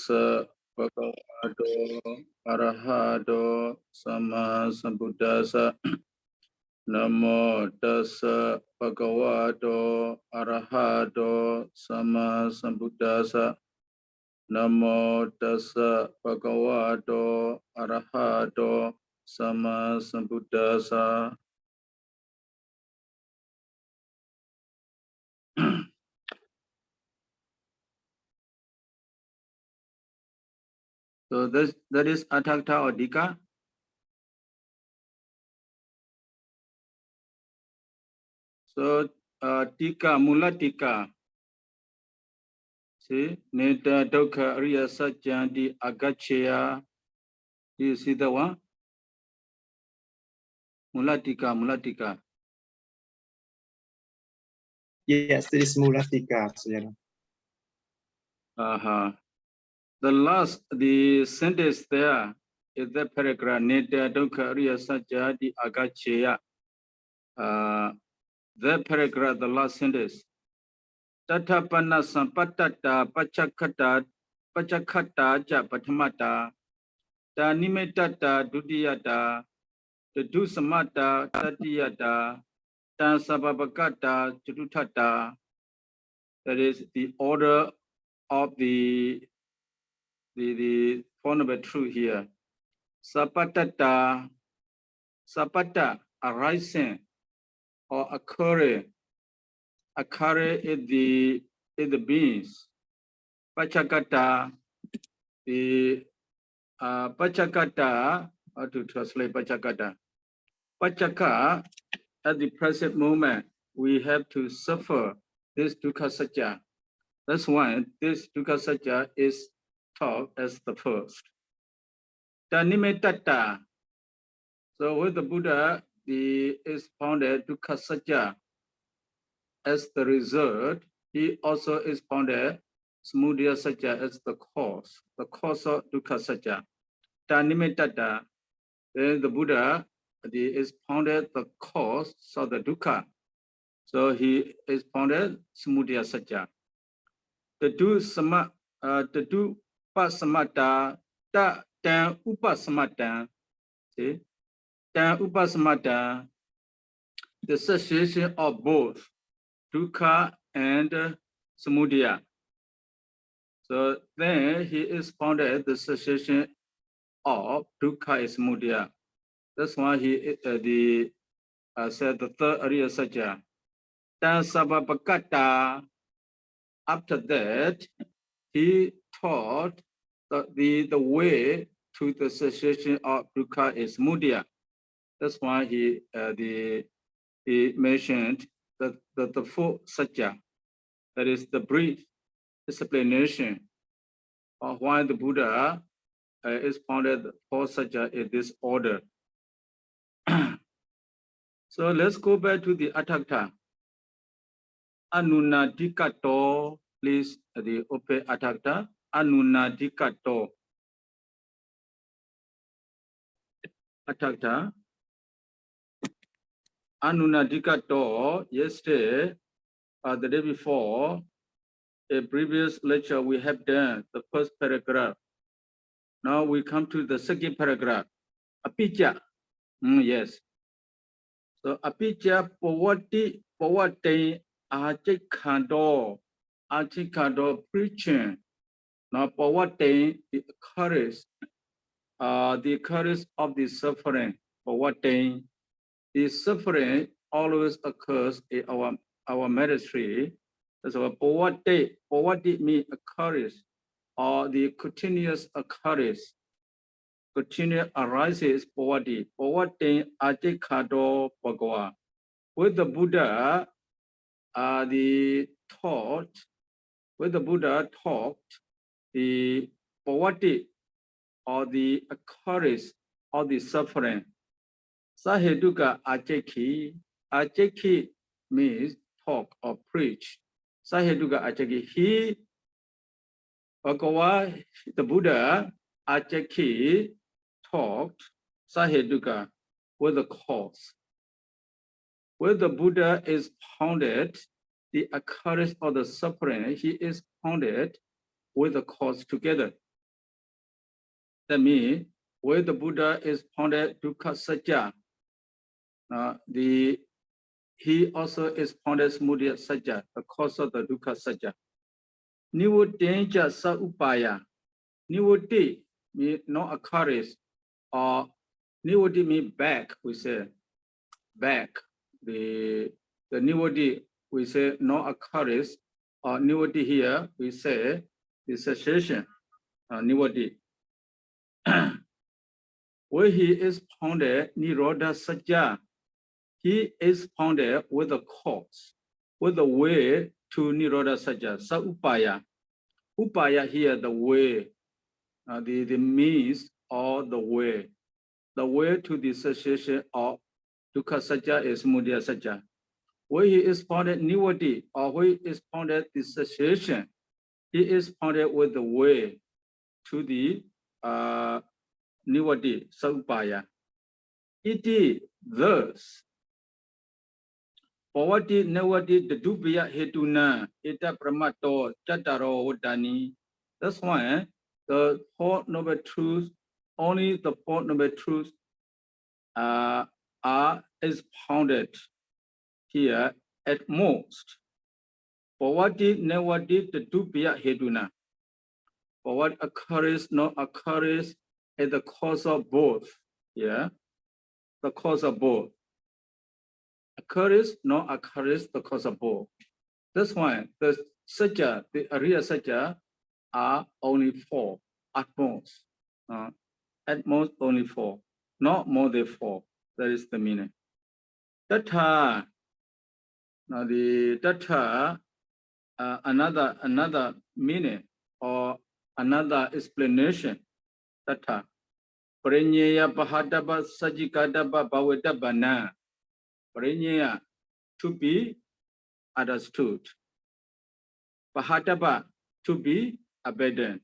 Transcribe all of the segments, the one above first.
Sa bhagavato arahato sama sambuddhassa. Namo tassa bhagavato arahato sama sambuddhassa. Namo tassa bhagavato arahato sama sambuddhassa. So that is Atakta or Dika. So Tika, Mula Tika. See, Neta Doka Arya Satyandi Agachya. Do you see the one? Mulatika, Mulatika. Yes, this is Mulatika, Sayadaw. The sentence there is the paragraph Neta Doka Arya Satyandi Agachya. That paragraph, the last sentence. Tatapana Sampatata Pachakata Pachakata Ja Patamata Ta Nimetata Dudiyata Tadu Samata Tatiyata Ta Sababakata Chudutata. That is the order of the Four Noble Truth here. Sapatata, Sapata, arising or occurring. Occurring is the beings. Pachakata, the Pachakata, how to translate Pachakata? Pachaka, at the present moment, we have to suffer this dukkha satya. That's why this dukkha satya is taught as the first. Tanimetata. So with the Buddha, the expounded dukkha satya as the result. He also expounded samudaya satya as the cause of dukkha satya. Tanimetata. Then the Buddha, he expounded the cause of the dukkha. So he expounded samudaya satya. The do pasamata ta tan upasamata. See, tan upasamata, the cessation of both dukkha and samudaya. So then he expounded the cessation of dukkha and samudaya. That's why he said the third Arya Satya. Tan sababakata. After that, he taught the way to the cessation of dukkha is samudaya. That's why he mentioned the four satya, that is the brief explanation of why the Buddha expounded the four satya in this order. So let's go back to the Atakta. Anunadikato, please, the open Atakta. Anunadikato. Atakta. Anunadikato, yesterday, the day before, a previous lecture we have done the first paragraph. Now we come to the second paragraph. Apicca. Yes. So apicca pawati achikando preaching. Now pawati, the occurrence of the suffering. Pawati, the suffering always occurs in our ministry. So pawati means occurrence or the continuous occurrence. Continuous arises pawati achikando bhagava. With the Buddha, the Buddha taught the pawati or the occurrence of the suffering. Saheduka acheki. Acheki means talk or preach. Saheduka acheki. He, Bhagava, the Buddha, acheki, talked Saheduka with the cause. Where the Buddha is founded, the occurrence of the suffering, he is founded with the cause together. That means where the Buddha is founded dukkha satya, he also is founded samudaya satya, the cause of the dukkha satya. Nivodenja sa upaya. Nivodi means no occurrence, or nivodi means back, we say back. The nivodi, we say no occurrence, or nivodi here, we say the cessation, nivodi. Where he is founded, nirodha satya, he is founded with the cause, with the way to nirodha satya, sa upaya. Upaya here, the way, the means or the way. The way to the cessation of dukkha satya is samudaya satya. Where he is founded nivodi, or where he is founded the cessation, he is founded with the way to the nivodi, saupaya. Iti, thus, pavati nivodi dadubhaya hetuna, ita pramato chataro vodani. That's why the Four Noble Truths, only the Four Noble Truths is founded here at most. Pavati nivodi dadubhaya hetuna. For what occurs, no occurs is the cause of both. Yeah, the cause of both. Occurs, no occurs, the cause of both. That's why the satya, the Arya satya, are only four at most. At most only four, not more than four. That is the meaning. Tatha. Now the tatha, another meaning or another explanation. Tatha. Parinyeya bahadaba sajikadaba bhavedabana. Parinyeya, to be understood. Bahadaba, to be abandoned.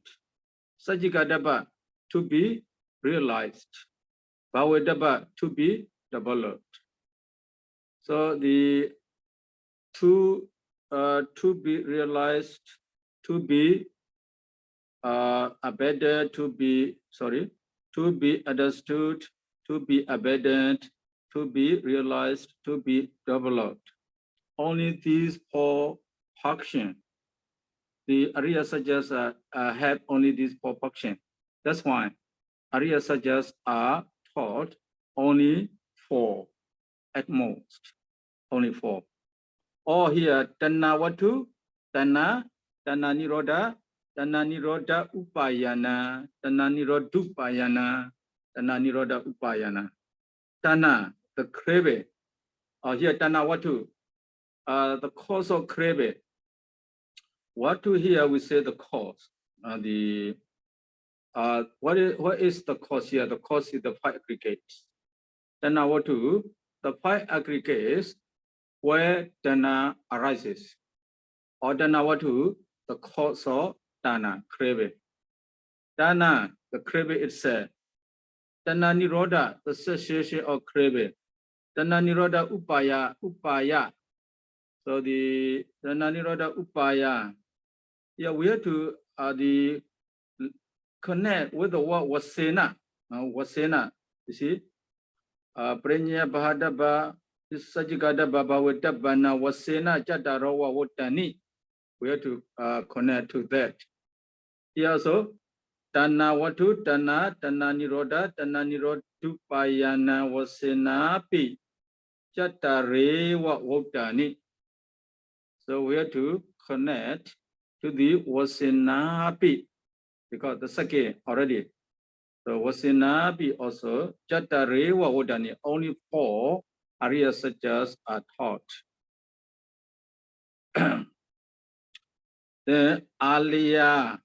Sajikadaba, to be realized. Bhavedaba, to be developed. So the to be realized, to be abandoned, to be understood, to be abandoned, to be realized, to be developed. Only these four functions. The Arya Sajas have only these four functions. That's why Arya Sajas are taught only four at most. Only four. Or here, Tanna Watu, Tanna Niroda, Tanna Niroda Upayana, Tanna Nirodupayana, Tanna Niroda Upayana. Tanna, the craving. Or here, Tanna Watu, the cause of craving. Watu here, we say the cause. What is the cause here? The cause is the five aggregates. Tanna Watu, the five aggregates where Tanna arises. Or Tanna Watu, the cause of Tanna, craving. Tanna, the craving itself. Tanna Niroda, the cessation of craving. Tanna Niroda Upaya. So the Tanna Niroda Upaya. Yeah, we have to connect with the word wasena. Wasena, you see? Prenya Bahadaba, Sajikadaba Bhavedabana, Wasena Jatarawa Wotani. We have to connect to that. Here also, Tanna Watu, Tanna Niroda, Tanna Nirodupayana Wasenapi, Jatarewa Wotani. So we have to connect to the Wasenapi, because the Sake already. So Wasenapi also, Jatarewa Wotani, only four Arya Sajas are taught. Then Aliyya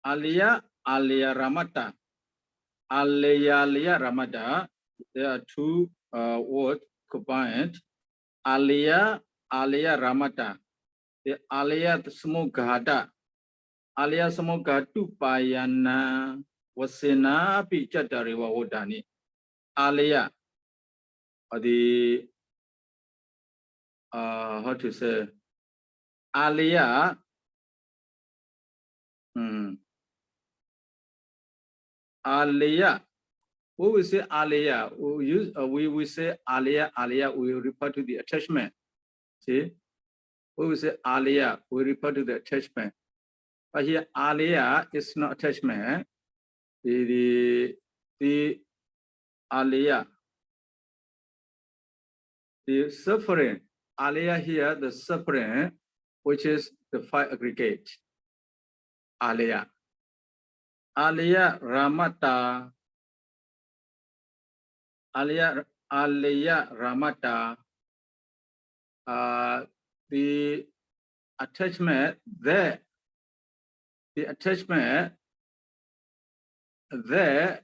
Ramata. Aliyya Ramata. There are two words combined. Aliyya Ramata. The Aliyya Samogada. Aliyya Samogadu Payana Wasena Pichatariwa Wodani. Aliyya. The how to say? Aliyya. Alaya. When we say alaya, we say alaya, we refer to the attachment. See? When we say alaya, we refer to the attachment. But here alaya is not attachment. The alaya, the suffering, alaya here, the suffering, which is the 5 aggregate. Alaya. Alaya ramata. Alaya ramata. The attachment there. The attachment there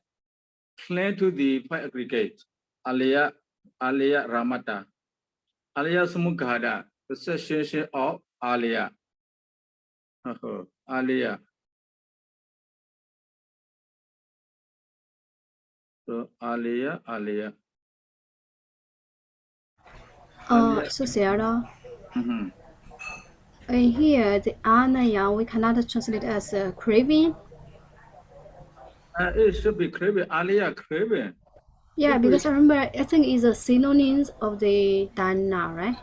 cling to the 5 aggregate. Alaya ramata. Alaya samukada, the association of alaya. Alaya. So alaya. So Sayadaw, here the anaya we cannot translate as craving. It should be craving. Alaya craving. Yeah, because I remember I think it's a synonym of the dana, right?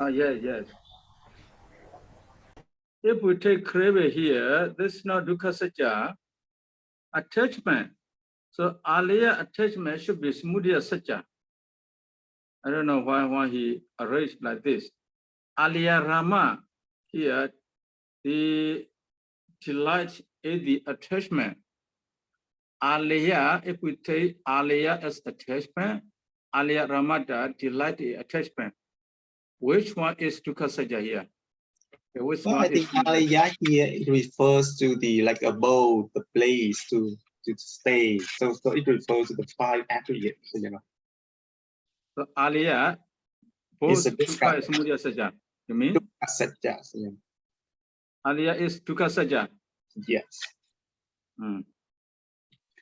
Yes. If we take craving here, this is not dukkha satya, attachment. So alaya attachment should be smudya satya. I don't know why he arranged like this. Alaya rama here, the delight is the attachment. Alaya, if we take alaya as attachment, alaya ramata, delight is attachment. Which one is dukkha satya here? Which Well, one I think alaya here it refers to the like abode, the place to stay. So it refers to the 5 aggregates, So alaya, both it's a dukkha is samudaya satya. You mean? dukkha satya. Alaya is dukkha satya. Yes.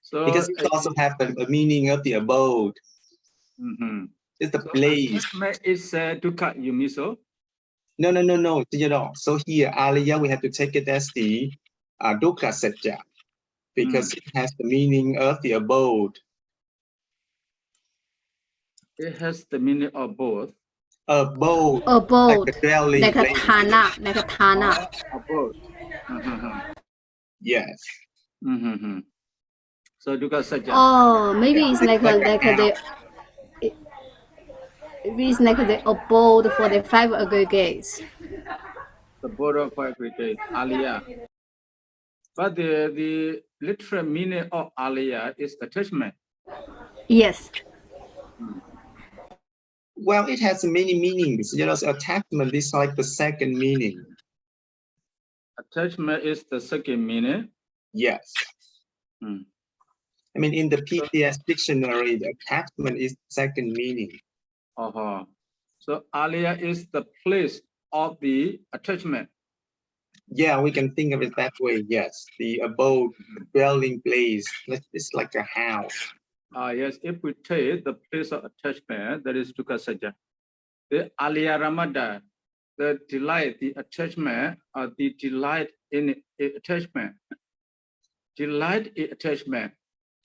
So because it also have a meaning of the abode. It's the place. Attachment is dukkha, you mean so? No. So here, alaya, we have to take it as the dukkha satya, because it has the meaning of the abode. It has the meaning of both. Abode. Abode. Like a dwelling. Like a thana. Abode. Yes. So dukkha satya. Oh, maybe it's like the abode for the 5 aggregates. The abode of 5 aggregates, alaya. But the literal meaning of alaya is attachment. Yes. Well, it has many meanings. So attachment is like the second meaning. Attachment is the second meaning. Yes. I mean, in the PTS dictionary, the attachment is second meaning. So alaya is the place of the attachment. Yeah, we can think of it that way. Yes, the abode, the dwelling place. It's like a house. Yes, if we take the place of attachment, that is dukkha satya. The alaya ramada, the delight, the attachment, the delight in attachment. Delight in attachment.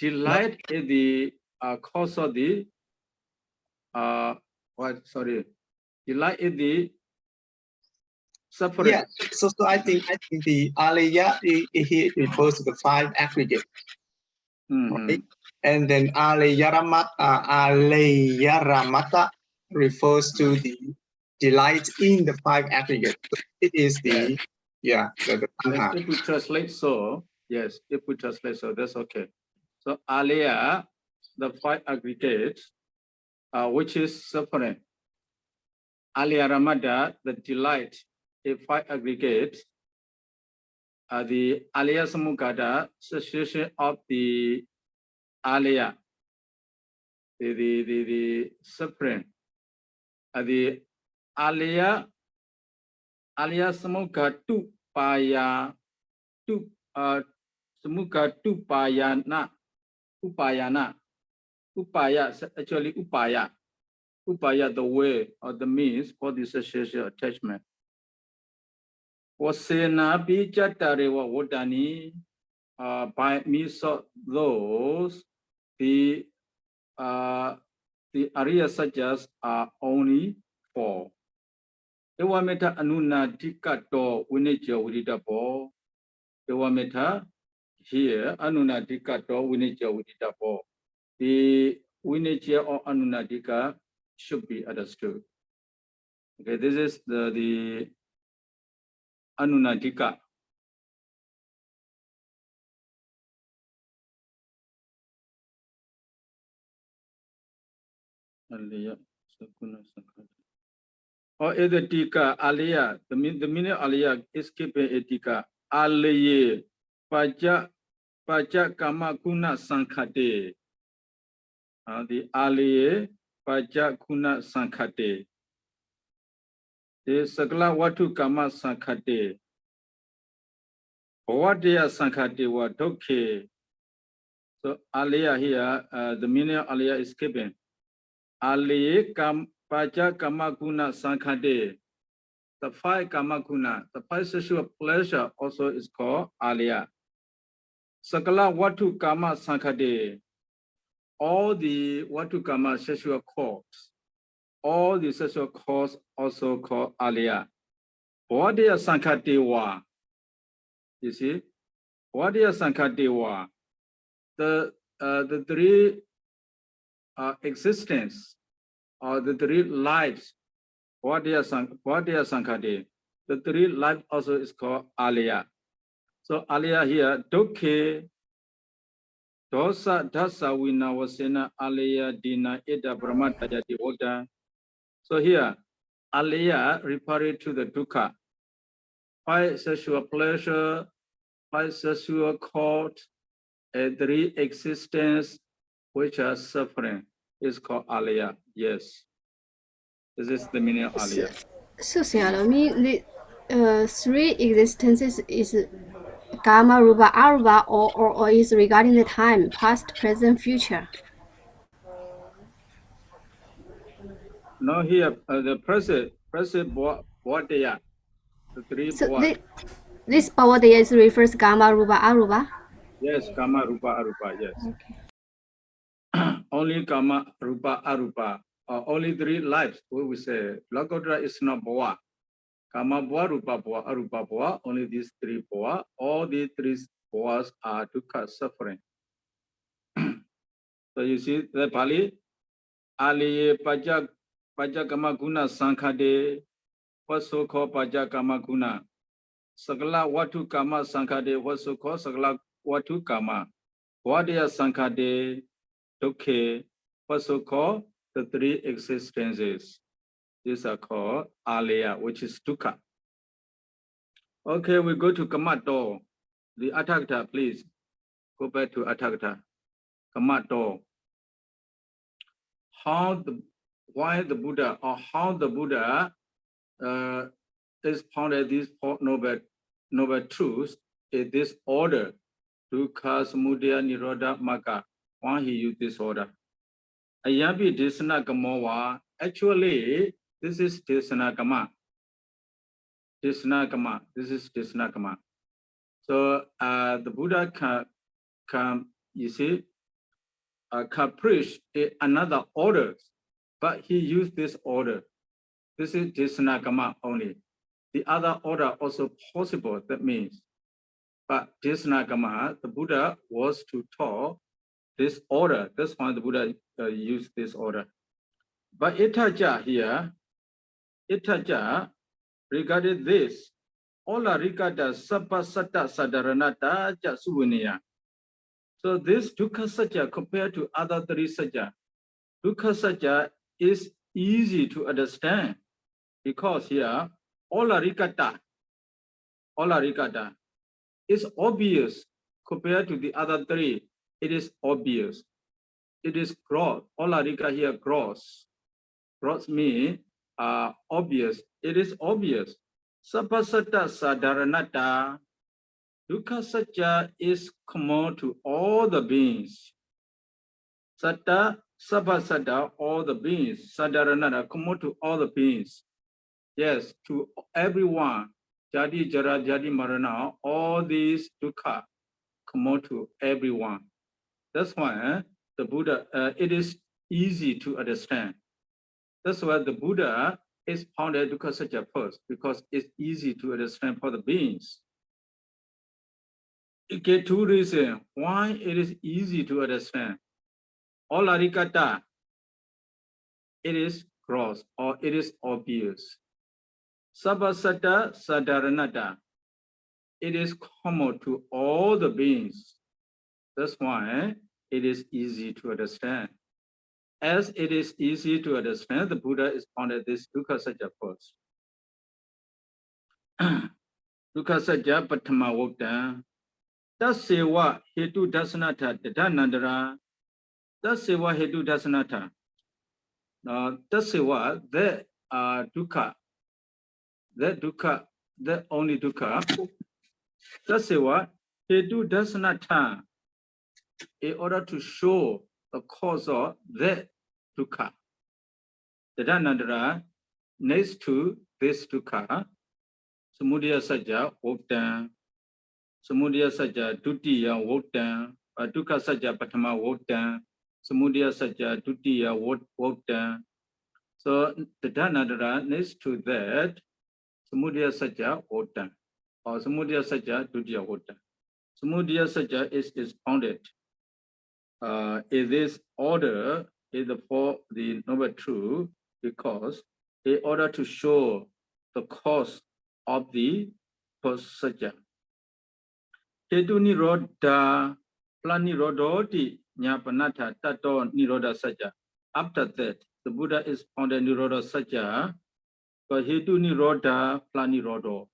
Delight is the cause of the delight is the suffering. Yeah, so I think the alaya here refers to the 5 aggregates. Right? And then alaya ramata refers to the delight in the 5 aggregates. So it is the Yes, if we translate so, that's okay. So alaya, the 5 aggregates, which is suffering. Alaya ramada, the delight, the 5 aggregates, the alaya samukada, association of the alaya, the suffering, the alaya samukha tu paya samukha tu payana upaya, actually upaya, the way or the means for the social attachment. Wasena bijatarewa wadani, by means of those, the Arya Sajas are only 4. Ewameta anuna dikato winija wididapo. Ewameta here anuna dikato winija wididapo. The winija or anunadika should be understood. Okay, this is the anunadika. Aliyah, sakuna sakata. Or either tika aliyah, the meaning aliyah is keeping a tika. Aliye paja kama kuna sankhate. The aliye paja kuna sankhate. The sakla watu kama sankhate. Bhawadya sankhate wa dokhe. So aliyah here, the meaning of aliyah is keeping. Aliye paja kama kuna sankhate. The 5 kama guna, the 5 sexual pleasure also is called aliyah. Sakala watu kama sankhate. All the watu kama sexual cause. All the sexual cause also called aliyah. Bhawadya sankhate wa. You see? Bhawadya sankhate wa. The 3 existence or the 3 lives. Bhawadya sankhate. The 3 life also is called aliyah. So aliyah here, dokhe, dosa, dasa, wina, wasena, aliyah, dina, eda, brahma, tajati, oda. So here, aliyah referring to the dukkha. 5 sexual pleasure, 5 sexual cause, and 3 existence which are suffering is called aliyah. Yes. This is the meaning of aliyah. So Sayadaw, the 3 existences is Kama, Rupa, Arupa, or is regarding the time, past, present, future? Now here, the present bhavadya, the 3 So bhavad. this Bhavadaya is refers Kama, Rupa, Arupa? Yes, kama, rupa, arupa, yes. Okay. Only kama, rupa, arupa, only 3 lives, what we say. Lokottara is not bhava. Kama bhava, rupa bhava, arupa bhava, only these 3 bhava. All these 3 bhavas are dukkha, suffering. So you see the Pali, aliye paja kama guna sankhade, what so called paja kama guna. Sagala watu kama sankhade, what so called sagala watu kama. Bhavadya sankhade, dukkhe, what so called the 3 existences. These are called aliyah, which is dukkha. Okay, we go to Kamato. The Atthakatha, please. Go back to Atthakatha. Kamato. Why the Buddha, or how the Buddha expounded these 4 noble truths in this order. Dukkha, samudaya, nirodha, magga. Why he used this order? Ayampi desana kamawa. Actually, this is desana kama. This is desana kama. So the Buddha can you see, can preach another order, but he used this order. This is desana kama only. The other order also possible, that means. But desana kama, the Buddha was to taught this order. That's why the Buddha used this order. But itaja here, itaja regarding this, ola rigada sabba satta sadaranata jasuvineya. So this dukkha sajja compared to other 3 sajja, dukkha sajja is easy to understand because here ola rigata is obvious compared to the other 3. It is obvious. It is gross. Ola riga here gross. Gross means obvious. It is obvious. Sabbasata sadaranata. Dukkha sajja is common to all the beings. Satta, sabbasata, all the beings. Sadaranata, common to all the beings. Yes, to everyone. Jadi, jara, jadi, marana, all these dukkha common to everyone. That's why the Buddha, it is easy to understand. That's why the Buddha is founded dukkha satya first, because it's easy to understand for the beings. You get two reasons why it is easy to understand. All arikata, it is gross or it is obvious. Sabasata sadaranata, it is common to all the beings. That's why it is easy to understand. As it is easy to understand, the Buddha is founded this dukkha satya first. Dukkha satya patama vokta. Tasewa hetu dasanata dadanandara. Tasewa hetu dasanata. Tasewa, that dukkha, that only dukkha. Tasewa hetu dasanata, in order to show the cause of that dukkha. Dadanandara, next to this dukkha, samudaya satya vokta. Samudaya satya dutiya vokta. Dukkha satya patama vokta. Samudaya satya dutiya vokta. So the Dhanadara next to that, Samudaya satya vokta, or Samudaya satya dutiya vokta. Samudaya satya is founded in this order is the noble truth, because in order to show the cause of the first satya. Hetu nirodha planirodoti nyapanatha tato nirodha satya. After that, the Buddha is founded nirodha satya, but hetu nirodha planirodo.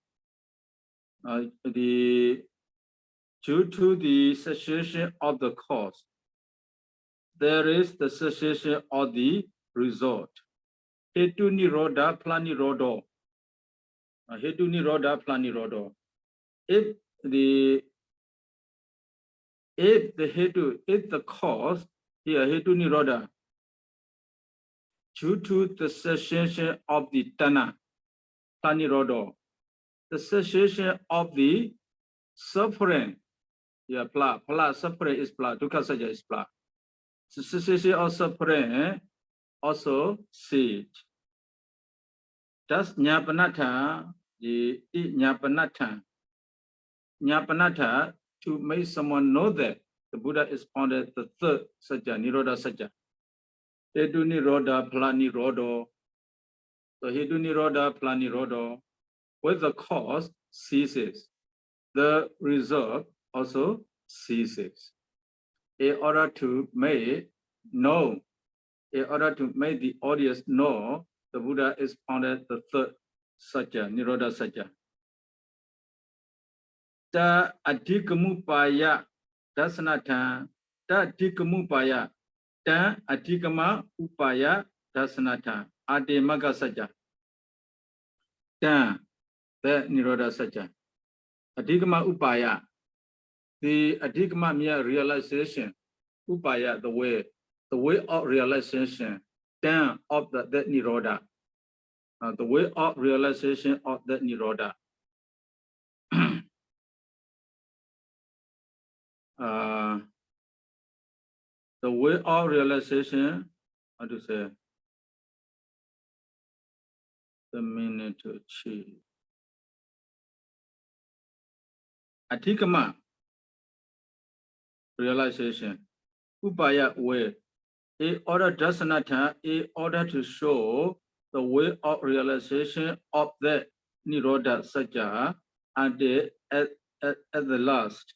Due to the cessation of the cause, there is the cessation of the result. Hetu nirodha planirodo. Hetu nirodha planirodo. If the hetu, if the cause, here hetu nirodha, due to the cessation of the tana, planirodo, the cessation of the suffering, yeah, pla suffering is pla, dukkha satya is pla. The cessation of suffering also cease. Thus nyapanatha, the nyapanatha, to make someone know that the Buddha is founded the third satya, nirodha satya. Hetu nirodha planirodo. So hetu nirodha planirodo, with the cause ceases, the result also ceases. In order to make the audience know, the Buddha is founded the third satya, nirodha satya. Ta adhikamupaya dasanatha, ta adhikamupaya, ta adhikama upaya dasanatha, adhimagga satya. Ta, that nirodha satya. Adhikama upaya, the adhikama mere realization, upaya, the way of realization, then of that nirodha, the way of realization of that nirodha. The way of realization, how to say, the meaning to achieve. Adhikama, realization, upaya, way. In order dasanatha, in order to show the way of realization of that nirodha satya, and at the last,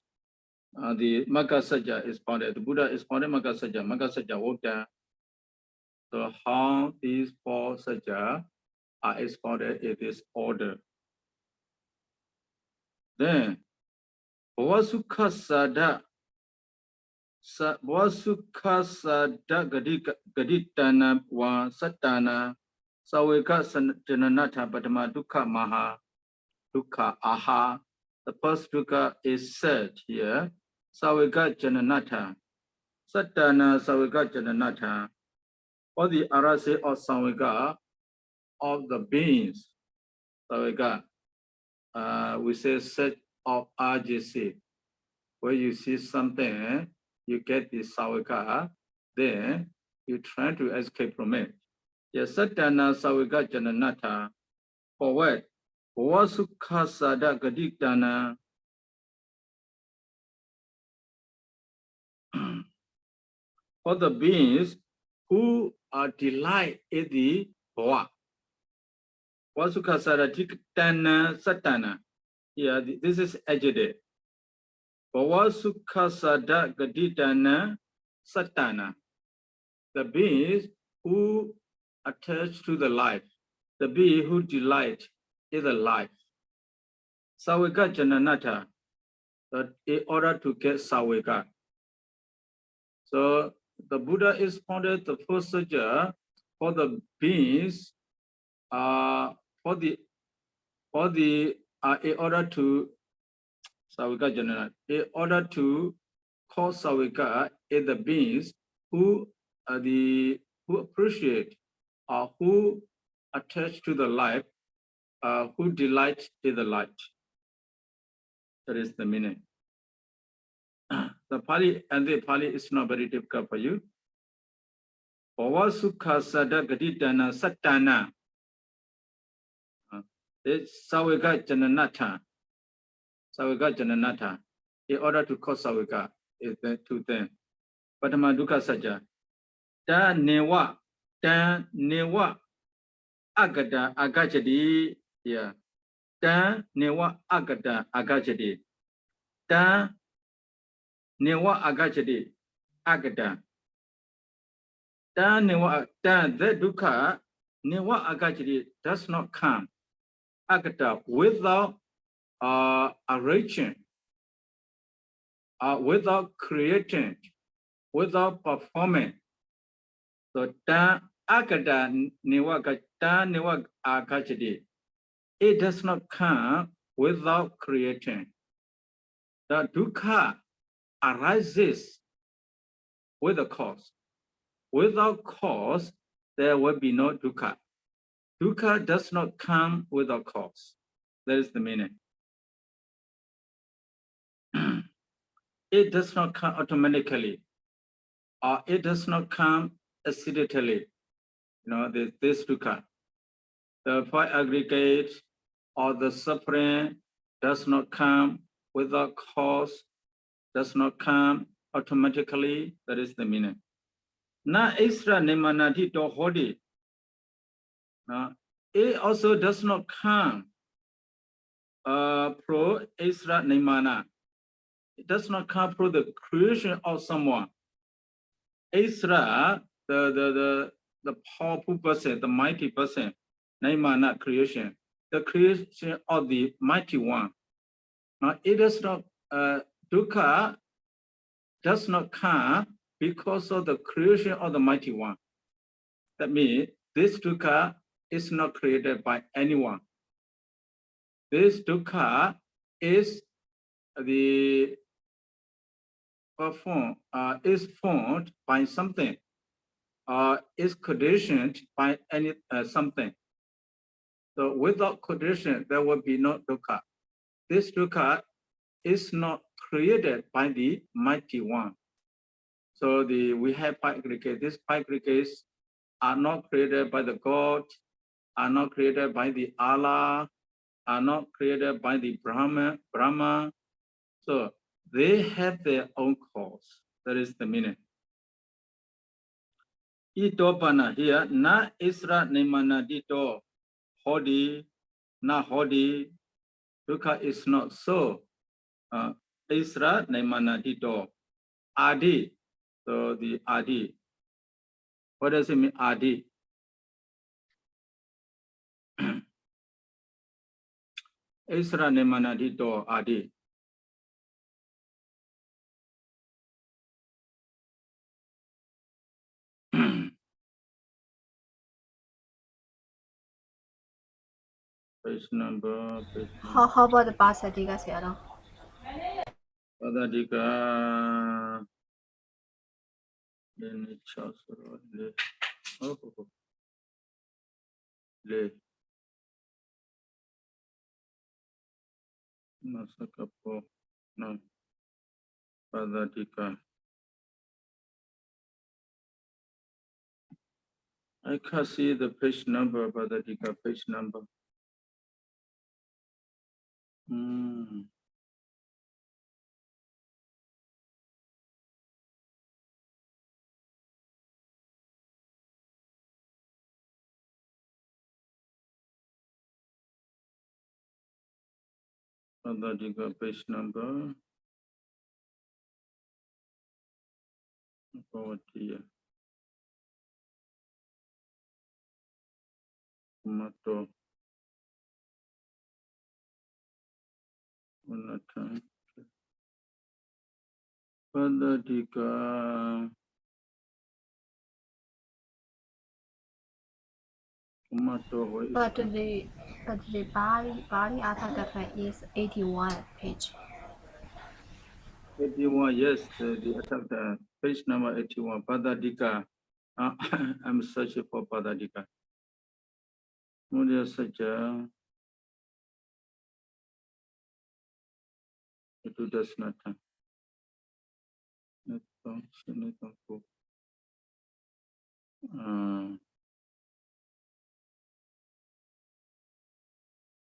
the magga satya is founded. The Buddha is founded magga satya vokta. So how these four satya are expounded in this order. Then bhavasukha sada gaditana wa sattana saweka jananatha patama dukkha maha dukkha aha. The first dukkha is said here. Saweka jananatha, sattana saweka jananatha. For the arase of saweka of the beings, saweka, we say set of RGC. where you see something, you get the savika, then you try to escape from it. Yes, sattana savika jananata. For what? Vasukha sada gaditana. For the beings who are delight in the bhava. Vasukha sada gaditana sattana. Yeah, this is adjective. Vasukha sada gaditana sattana. The beings who attach to the life, the being who delight in the life. Savika jananata, that in order to get savika. So the Buddha expounded the first sutta for the beings, in order to savika jananata, in order to cause savika in the beings who appreciate or who attach to the life, who delight in the light. That is the meaning. The Pali and the Pali is not very difficult for you. Bhavasukha sada gaditana sattana. It's savika jananata. Savika jananata. In order to cause savika, is the two things. Patama dukkha sajja. Ta newa agada agachadi. Yeah. Ta newa agada agachadi. Ta newa agachadi agada. Ta newa the dukkha newa agachadi does not come agada without arranging, without creating, without performing. So ta agada newa agachadi. It does not come without creating. The dukkha arises with a cause. Without cause, there will be no dukkha. Dukkha does not come without cause. That is the meaning. It does not come automatically, or it does not come accidentally. You know, this dukkha. The five aggregates or the suffering does not come without cause, does not come automatically. That is the meaning. Na extra nemanati to hodi. It also does not come pro extra nemana. It does not come from the creation of someone. Extra, the powerful person, the mighty person, nemana creation, the creation of the mighty one. Now it does not dukkha does not come because of the creation of the mighty one. That means this dukkha is not created by anyone. This dukkha is the is formed by something, is conditioned by any something. So without condition, there will be no dukkha. This dukkha is not created by the mighty one. So we have five aggregates. These five aggregates are not created by the God, are not created by the Allah, are not created by the Brahma. So they have their own cause. That is the meaning. Itopana here, na isra nemana dito, hodi, na hodi, dukkha is not so. Isra nemana dito, adi. So the adi. What does it mean, adi? Isra nemana dito, adi. Page number. How about the Pasadika, Sayadaw? Pasadika. No. Padadika. I can't see the page number, Padadika page number. Padadika page number. Tomato. Padadika. Tomato. But the Pāļi Atthakatha is 81 page. 81, yes, the Atthakatha, page number 81, Padadika. I'm searching for Padadika. Mudya Saja. It does not.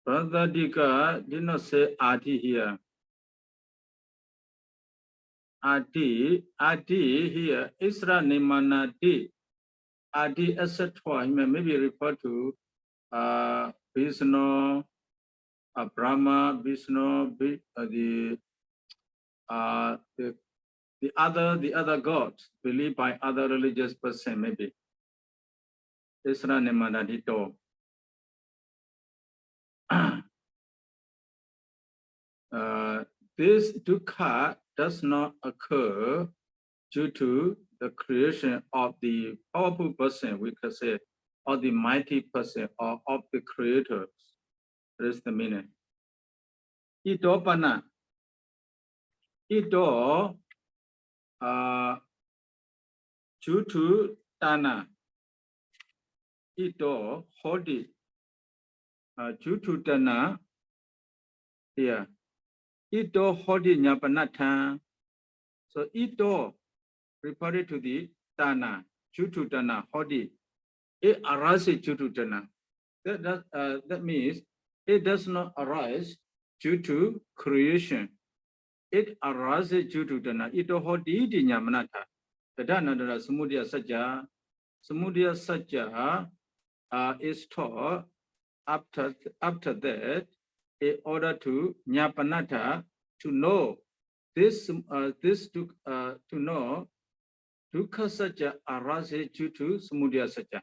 Padadika did not say Adi here. Adi here, Isra Nimanadi. Adi, etc. He may maybe refer to Vishnu, Brahma, Vishnu, the other gods believed by other religious person, maybe. Isra Nimanadi to. This dukkha does not occur due to the creation of the powerful person, we could say, or the mighty person, or of the creators. That is the meaning. Ito pana. Ito due to Tana. Ito hodi. Due to Tana. Here. Ito hodi nyapanatha. So ito referred to the Tana. Due to Tana. Hodi. It arises due to Tana. That means it does not arise due to creation. It arises due to Tana. Ito hodi di nyamanatha. Tadanadara samudaya sajja. Samudaya sajja is taught after that in order to nyapanatha, to know this to know dukkha sajja arises due to samudaya sajja,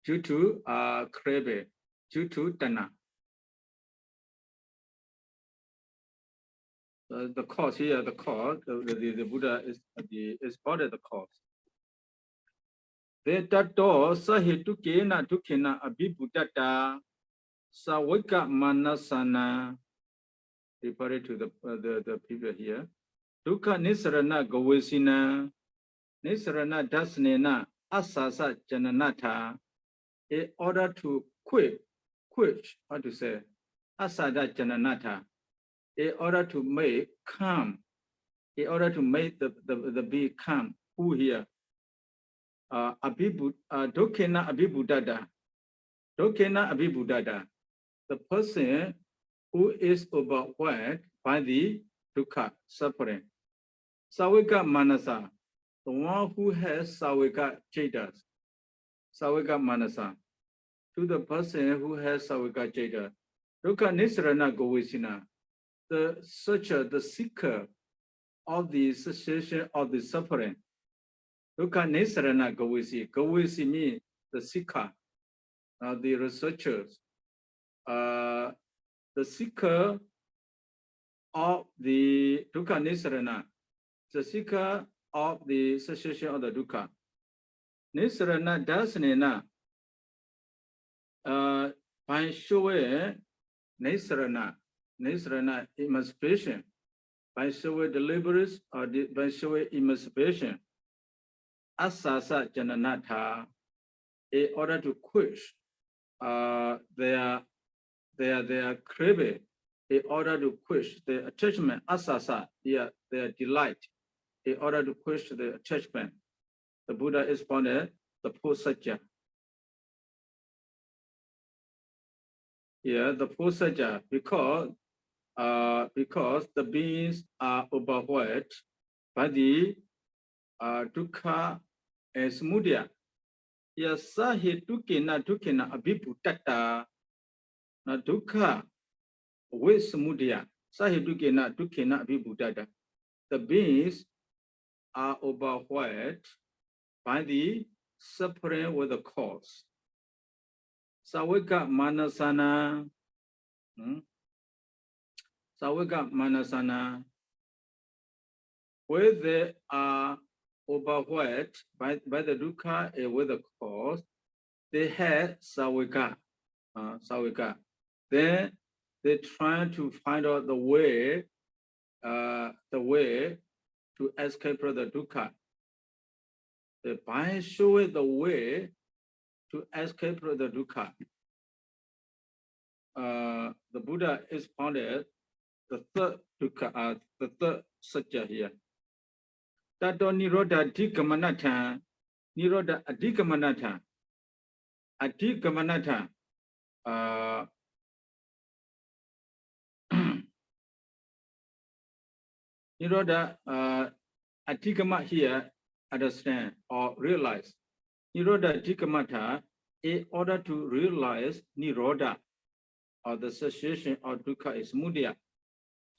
due to craving, due to Tana. The cause here, the cause, the Buddha is part of the cause. The tato sahitukena dukkena abhibhutata sawika manasana, referring to the people here. Dukkha nisarana gawesina nisarana dasnena asasa jananatha, in order to quit, how to say, asada jananatha, in order to make calm, in order to make the be calm. Who here? Dukkena abhibhutata. Dukkena abhibhutata. The person who is overwhelmed by the dukkha, suffering. Sawika manasa. The one who has sawika cetas. Sawika manasa. To the person who has sawika cetas. Dukkha nisarana gawesina. The searcher, the seeker of the cessation of the suffering. Dukkha nisarana gawesi. Gawesi means the seeker, the researchers, the seeker of the dukkha nisarana, the seeker of the cessation of the dukkha. Nisarana dasnena, by showing nisarana, emancipation, by showing deliverance or by showing emancipation. Asasa jananatha, in order to quench their craving, in order to quench the attachment, asasa, their delight, in order to quench the attachment. The Buddha expounded the four sajja. Yeah, the four sajja, because the beings are overwhelmed by the dukkha and samudaya. Yasahi dukkena abhibhutata na dukkha with samudaya. Sahi dukkena abhibhutata. The beings are overwhelmed by the suffering with the cause. Sawika manasana. Sawika manasana. Where they are overwhelmed by the dukkha and with the cause, they had sawika. Then they try to find out the way to escape from the dukkha. By showing the way to escape from the dukkha, the Buddha expounded the third dukkha, the third sajja here. Tato nirodha adhikamanatha, nirodha adhikamanatha, adhikamanatha. Nirodha adhikama here, understand or realize. Nirodha adhikamatha, in order to realize nirodha, or the cessation of dukkha is samudaya.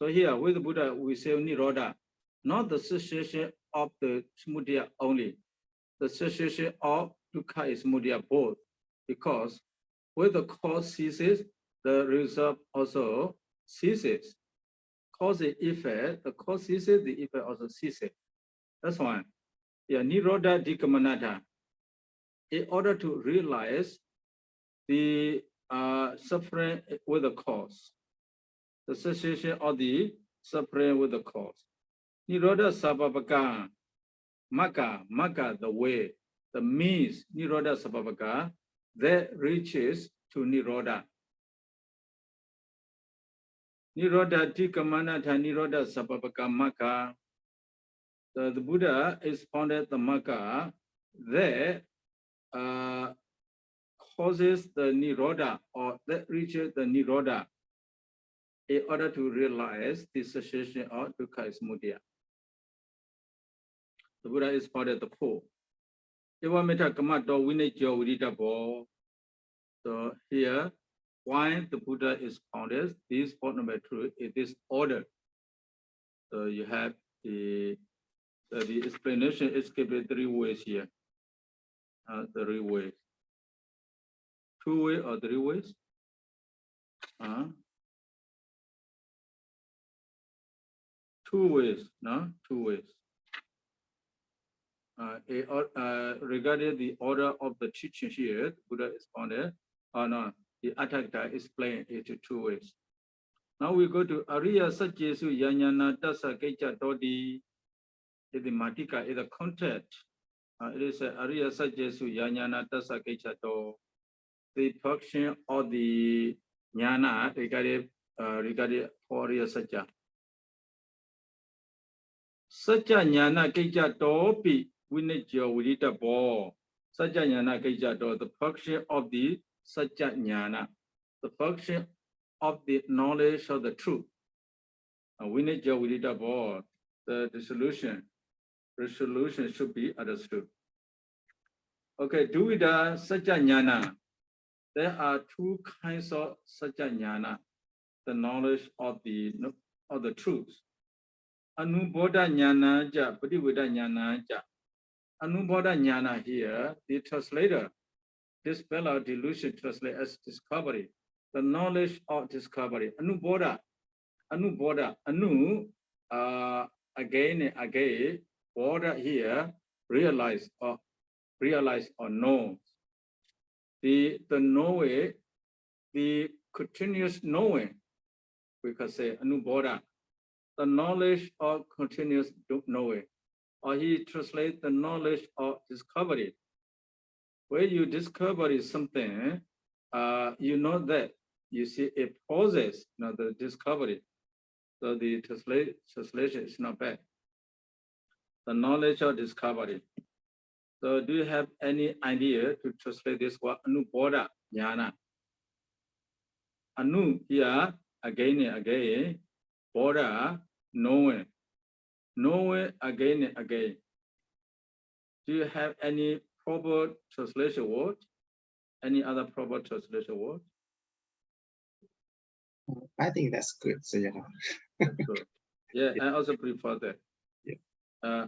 So here with the Buddha we say nirodha, not the cessation of the samudaya only. The cessation of dukkha is samudaya both, because when the cause ceases, the result also ceases. Cause and effect, the cause ceases, the effect also ceases. That's why. Yeah, nirodha dhikamanatha. In order to realize the suffering with the cause, the cessation of the suffering with the cause. Nirodha sababaka, magga, the way, the means, nirodha sababaka, that reaches to nirodha. Nirodha dhikamanatha, nirodha sababaka magga. The Buddha expounded the magga that causes the nirodha, or that reaches the nirodha, in order to realize the cessation of dukkha samudaya. The Buddha expounded the four. Evameta kamato vinajyo viridabo. So here, why the Buddha expounded this Fourth Truth in this order. So you have the explanation is given three ways here. Three ways. 2 ways or 3 ways? 2 ways, no? 2 ways. Regarding the order of the teaching here, Buddha expounded, no, the Atthakatha explained it 2 ways. Now we go to Ariya Sajjesu Yanyana Tassa Kecha Dodi. The Matika is the cont'ed. It is Ariya Sajjesu Yanyana Tassa Kecha Do. The function of the jnana regarding for Ariya Sajja. Sajja jnana kecha topi vinajyo vidita bo. Sajja jnana kecha do, the function of the sajja jnana, the function of the knowledge of the truth. Vinajyo vidita bo, the resolution should be understood. Okay, duvida sajja jnana. There are 2 kinds of sajja jnana, the knowledge of the truth. Anubodha jnana ja, padivida jnana ja. Anubodha jnana here, the translator, this fellow delusion translate as discovery, the knowledge of discovery. Anubodha, anu, again and again, bodha here, realize or know. The knowing, the continuous knowing, we can say anubodha, the knowledge of continuous knowing, or he translates the knowledge of discovery. When you discover something, you know that you see a process, the discovery. So the translation is not bad. The knowledge of discovery. So do you have any idea to translate this word Anubodha Jnana? Anu here again and again, Bodha knowing again and again. Do you have any proper translation word? Any other proper translation word? I think that's good, Sayadaw. Yeah, I also prefer that. Yeah.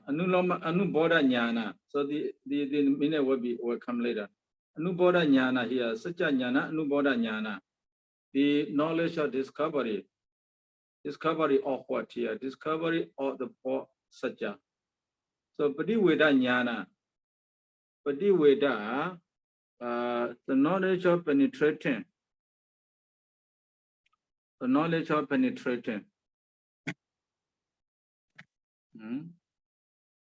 Anubodha Jnana. So the meaning will come later. Anubodha Jnana here, Satya Jnana, Anubodha Jnana. The knowledge of discovery. Discovery of what here? Discovery of the Satya. So Padiveda Jnana. Padiveda, the knowledge of penetrating. The knowledge of penetrating.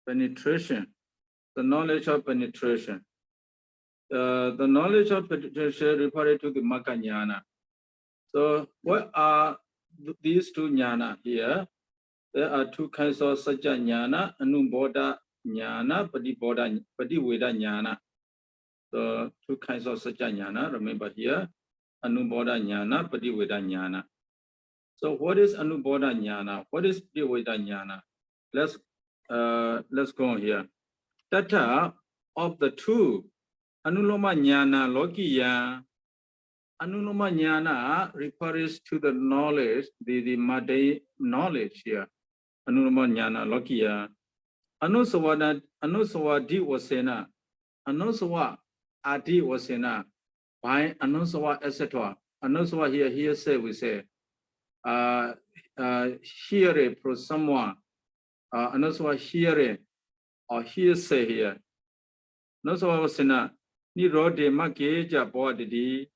Penetration. The knowledge of penetration. The knowledge of penetration referred to the Magga Jnana. So what are these two jnana here? There are two kinds of Satya Jnana, Anubodha Jnana, Padiveda Jnana. So two kinds of Satya Jnana, remember here, Anubodha Jnana, Padiveda Jnana. So what is Anubodha Jnana? What is Padiveda Jnana? Let's go on here. Data of the two, Anuloma Jnana Lokiya. Anuloma Jnana refers to the knowledge, the Madai knowledge here. Anuloma Jnana Lokiya. Anusawadi Wasena. Anusawa Adi Wasena. By Anusawa, etc. Anusawa here say we say hearing from someone. Anusawa hearing or hearsay here. Anusawa Wasena. Nirode Makeja Bodidi.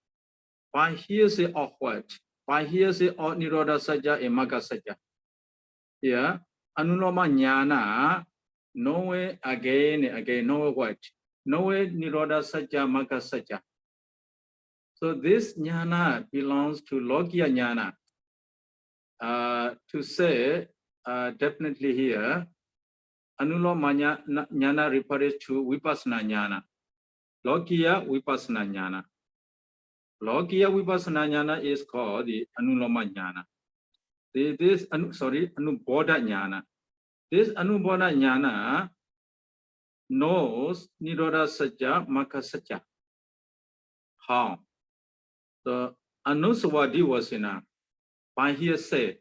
By hearsay of what? By hearsay of Niroda Sajja and Magga Sajja. Here, Anuloma Jnana, knowing again and again, know what? Knowing Niroda Sajja, Magga Sajja. So this jnana belongs to Lokiya Jnana. To say definitely here, Anuloma Jnana refers to Vipassana Jnana. Lokiya Vipassana Jnana. Lokiya Vipassana Jnana is called the Anuloma Jnana. Anubodha Jnana. This Anubodha Jnana knows Nirodha Sajja, Magga Sajja. How? The Anusawadi Vasena, by hearsay,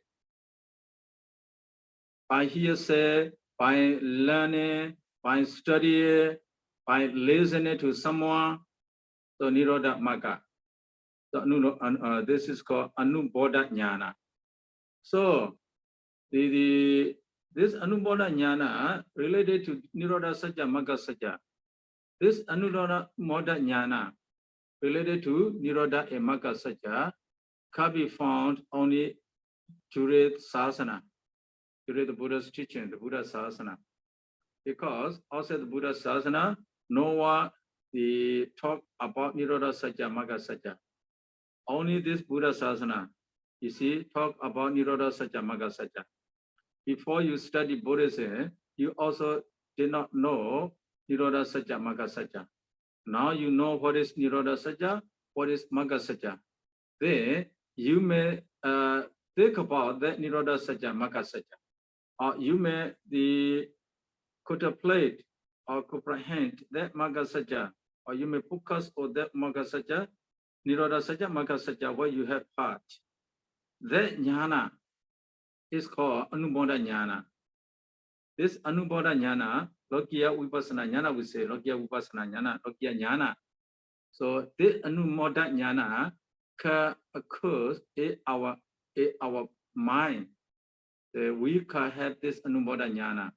by learning, by studying, by listening to someone, the Nirodha Magga. This is called Anubodha Jnana. So this Anubodha Jnana related to Nirodha Sajja, Magga Sajja. This Anubodha Jnana related to Nirodha and Magga Sajja can be found only during Sasana, during the Buddha's teaching, the Buddha Sasana. Because outside the Buddha Sasana, no one talk about Nirodha Sajja, Magga Sajja. Only this Buddha Sasana, you see, talk about Nirodha Sajja, Magga Sajja. Before you study Buddhism, you also did not know Nirodha Sajja, Magga Sajja. Now you know what is Nirodha Sajja, what is Magga Sajja. Then you may think about that Nirodha Sajja, Magga Sajja. Or you may contemplate or comprehend that Magga Sajja. Or you may focus on that Magga Sajja, Nirodha Sajja, Magga Sajja, what you have heard. That jnana is called Anubodha Jnana. This Anubodha Jnana, Lokiya Vipassana Jnana, we say Lokiya Vipassana Jnana, Lokiya Jnana. So this Anubodha Jnana occurs in our mind. We can have this Anubodha Jnana.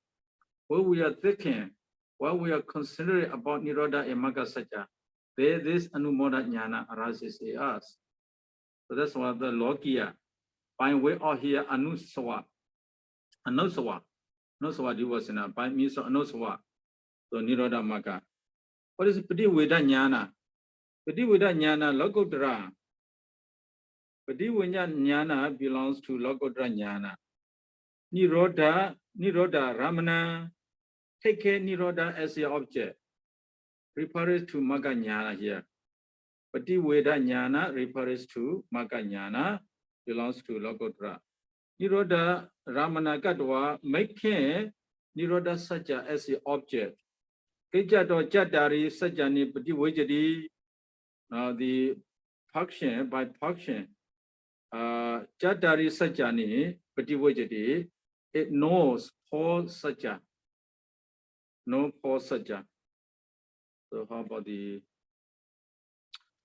What we are thinking, what we are considering about Nirodha and Magga Sajja, this Anubodha Jnana arises in us. So that's why the Lokiya. By way of here, Anusawa Divasana, by means of Anusawa, so Nirodha Magga. What is Padiveda Jnana? Padiveda Jnana Lokuttara. Pativinya jnana belongs to Lokottara jnana. Nirodha Ramana, take care Nirodha as the object. Refers to Magga jnana here. Pativeda jnana refers to Magga jnana, belongs to Lokottara. Nirodha Ramana Katwa, making Nirodha Sajja as the object. Kejato Jatari Sajjani Pativejadi, the function by function. Jatari Sajjani Pativejadi, it knows for Sajja. No for Sajja. So how about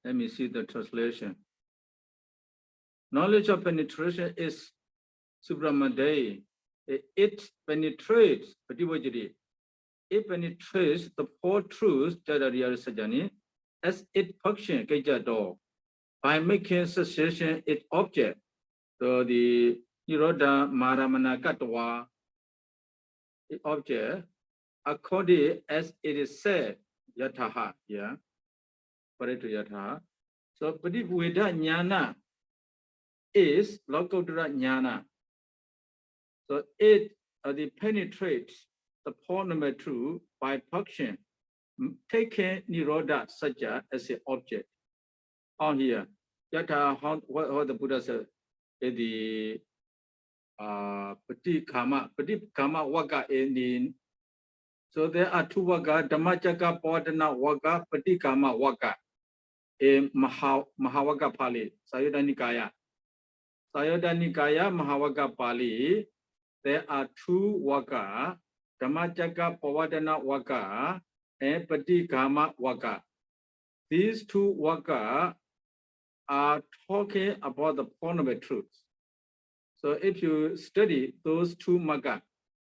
let me see the translation. Knowledge of penetration is Subramade. It penetrates, it penetrates the four truths, Jadariya Sajjani, as it function, Kejado, by making cessation its object. So the Nirodha Maramana Katwa, the object, according as it is said, Yataha, yeah, Pareto Yataha. So Pativeda Jnana is Lokottara Jnana. So it penetrates the point number 2 by function, taking Nirodha Sajja as an object. On here, Yata, what the Buddha said, is the Patikama Waka in. So there are 2 Waka, Dhammacakka Pawadana Waka, Patikama Waka, in Vibhaṅgapāḷi, Sayadaw Vibhaṅgapāḷi. There are 2 Waka, Dhammacakka Pawadana Waka and Patikama Waka. These 2 Waka are talking about the point of truth. So if you study those 2 Magga,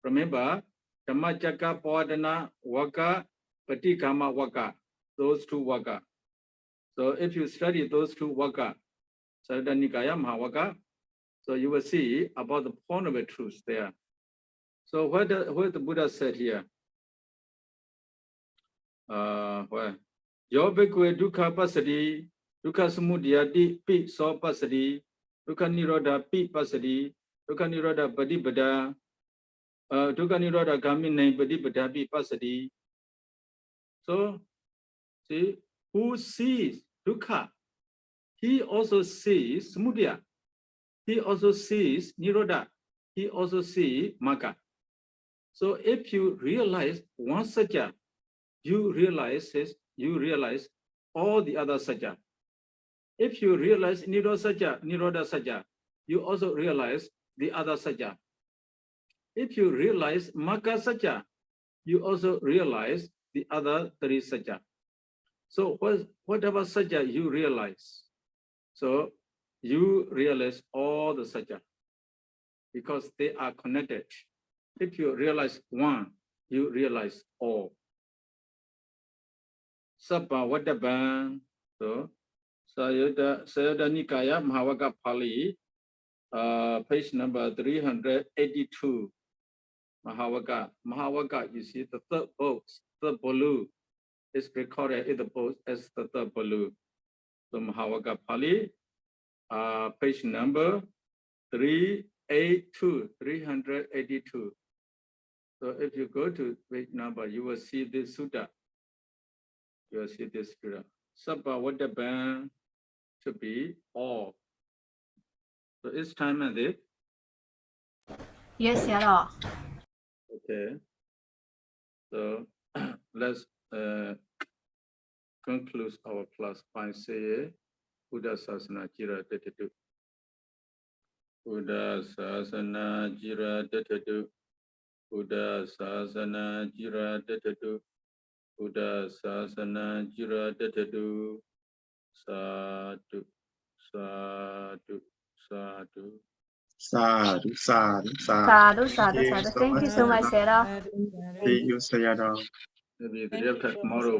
remember Dhammacakka Pawadana Waka, Patikama Waka, those 2 Waka. So if you study those 2 Waka, Sayadaw Mahawaka, so you will see about the point of truth there. So what the Buddha said here? Where? Yobekwe dukkha pasadi, dukkha samudayati pi so pasadi, dukkha nirodha pi pasadi, dukkha nirodha padibada, dukkha nirodha gaminai padibada pi pasadi. So, see, who sees dukkha? He also sees samudaya. He also sees nirodha. He also sees magga. So if you realize one sajja, you realize all the other sajja. If you realize nirodha sajja, you also realize the other sajja. If you realize magga sajja, you also realize the other 3 sajja. So whatever sajja you realize, so you realize all the sajja because they are connected. If you realize one, you realize all. Sabba Vadaban, so Sayadaw Nikaya Vibhaṅgapāḷi, page number 382. Vibhaṅga, you see the third volume is recorded in the book as the third volume. So Vibhaṅgapāḻi, page number 382. So if you go to page number, you will see this sutta. You will see this sutta. Sabba Vadaban to be all. So it's time and it. Yes, Sayadaw. Okay. So let's conclude our class by saying Buddha Sasana Jira Detadu. Buddha Sasana Jira Detadu. Buddha Sasana Jira Detadu. Buddha Sasana Jira Detadu. Sadhu, sadhu, sadhu. Sadhu, sadhu, Sadhu. Thank you Thank you so much, Sayadaw. See you, Sayadaw. Maybe the day after tomorrow.